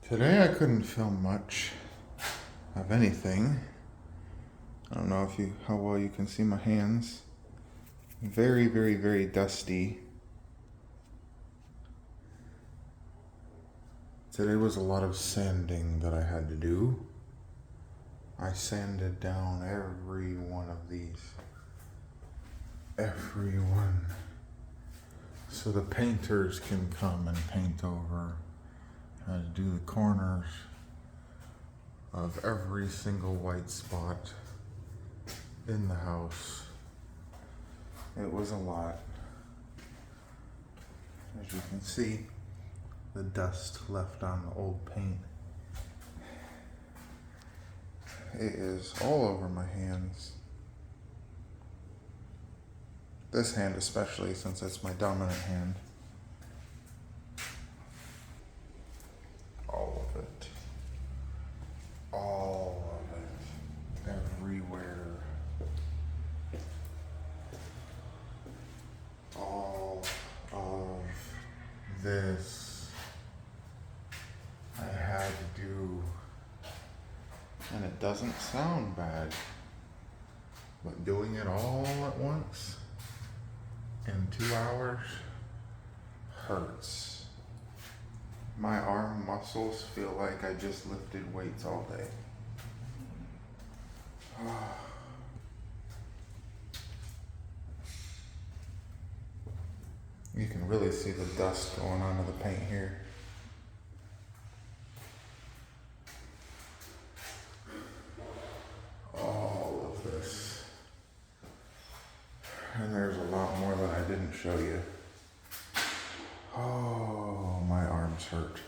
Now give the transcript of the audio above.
Today I couldn't film much of anything. I don't know how well you can see my hands. Very, very, very dusty. Today was a lot of sanding that I had to do. I sanded down every one of these. Every one. So the painters can come and paint over. I had to do the corners of every single white spot in the house. It was a lot. As you can see, the dust left on the old paint. It is all over my hands. This hand especially, since it's my dominant hand. All of it. All of it. Everywhere. All of this I had to do. And it doesn't sound bad. But doing it all at once in 2 hours hurts. My arm muscles feel like I just lifted weights all day. You can really see the dust going onto the paint here. All of this. And there's a lot more that I didn't show you. Oh, my arms hurt.